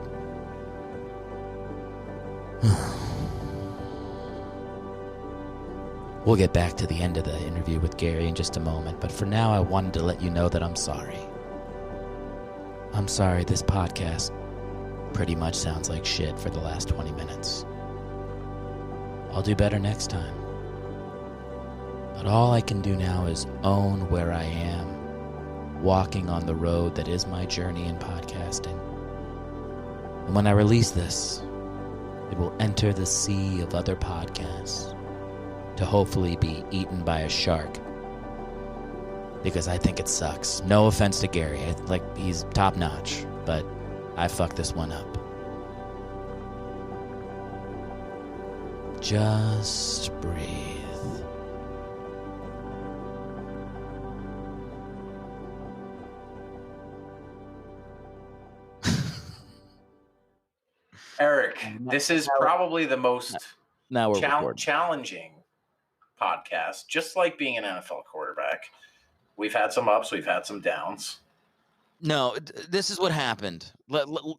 We'll get back to the end of the interview with Gary in just a moment, but for now I wanted to let you know that I'm sorry. I'm sorry this podcast pretty much sounds like shit for the last 20 minutes. I'll do better next time. But all I can do now is own where I am, walking on the road that is my journey in podcasting. And when I release this, it will enter the sea of other podcasts to hopefully be eaten by a shark. Because I think it sucks. No offense to Gary. He's top notch, but I fucked this one up. Just breathe. Eric, this is probably the most challenging podcast, just like being an NFL quarterback. We've had some ups, we've had some downs. No, this is what happened.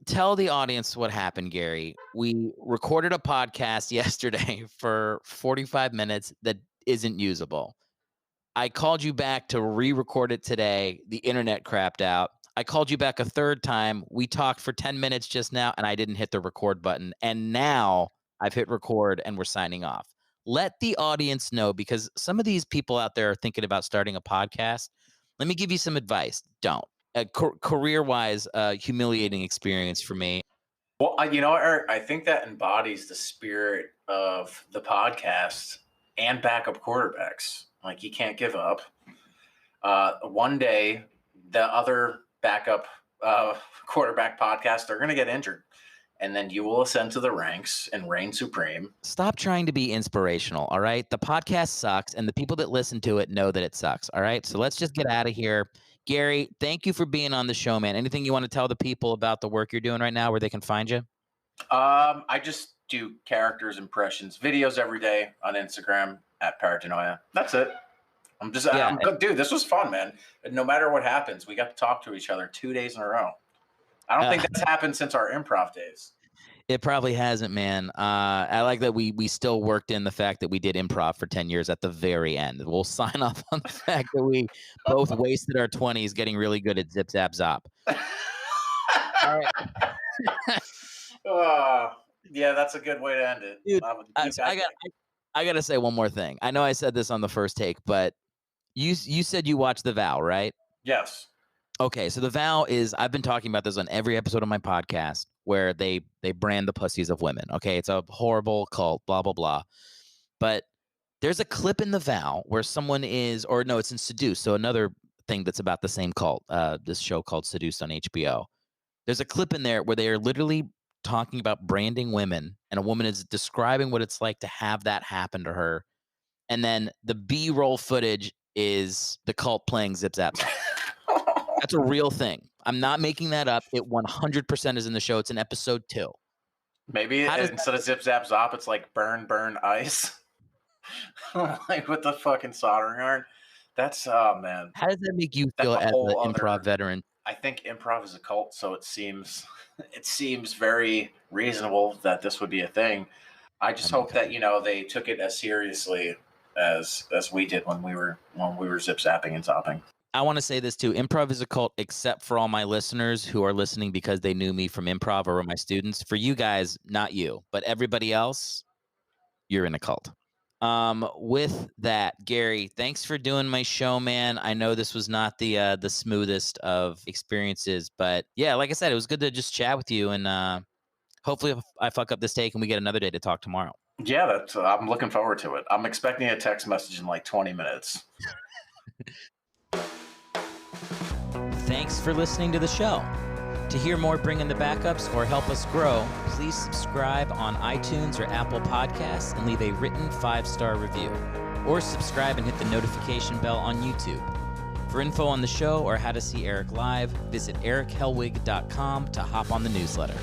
Tell the audience what happened, Gary. We recorded a podcast yesterday for 45 minutes that isn't usable. I called you back to re-record it today. The internet crapped out. I called you back a third time. We talked for 10 minutes just now, and I didn't hit the record button. And now I've hit record, and we're signing off. Let the audience know, because some of these people out there are thinking about starting a podcast. Let me give you some advice. Don't. Career-wise, humiliating experience for me. Well, Eric, I think that embodies the spirit of the podcast and backup quarterbacks. Like, you can't give up. One day, the other backup quarterback podcasts are going to get injured. And then you will ascend to the ranks and reign supreme. Stop trying to be inspirational, all right? The podcast sucks, and the people that listen to it know that it sucks, all right? So let's just get out of here. Gary, thank you for being on the show, man. Anything you want to tell the people about the work you're doing right now, where they can find you? I just do characters, impressions, videos every day on Instagram at Denoia. That's it. Dude, this was fun, man. No matter what happens, we got to talk to each other 2 days in a row. I don't think that's happened since our improv days. It probably hasn't, man. I like that we still worked in the fact that we did improv for 10 years at the very end. We'll sign off on the fact that we both wasted our 20s getting really good at Zip Zap Zop. All right. Yeah, that's a good way to end it. Dude, I got to say one more thing. I know I said this on the first take, but you said you watched The Vow, right? Yes. Okay, so The Vow is, I've been talking about this on every episode of my podcast, where they brand the pussies of women. Okay, it's a horrible cult, blah, blah, blah. But there's a clip in The Vow where someone is, or no, it's in Seduced. So another thing that's about the same cult, this show called Seduced on HBO. There's a clip in there where they are literally talking about branding women, and a woman is describing what it's like to have that happen to her. And then the B-roll footage is the cult playing Zip Zap Zop. That's a real thing. I'm not making that up. It 100% is in the show. It's in episode 2. Maybe instead of Zip Zap Zop, it's like burn ice. Like with the fucking soldering iron. That's, oh man. How does that make you feel as an improv veteran? I think improv is a cult, so it seems very reasonable that this would be a thing. I just hope that, they took it as seriously as we did when we were zip zapping and zopping. I want to say this too. Improv is a cult, except for all my listeners who are listening because they knew me from improv or were my students. For you guys, not you, but everybody else, you're in a cult. With that, Gary, thanks for doing my show, man. I know this was not the smoothest of experiences, but yeah, like I said, it was good to just chat with you, and hopefully if I fuck up this take and we get another day to talk tomorrow. Yeah, I'm looking forward to it. I'm expecting a text message in like 20 minutes. Thanks for listening to the show. To hear more Bring in the Backups or help us grow, please subscribe on iTunes or Apple Podcasts and leave a written 5-star review. Or subscribe and hit the notification bell on YouTube. For info on the show or how to see Erick live, visit erickhellwig.com to hop on the newsletter.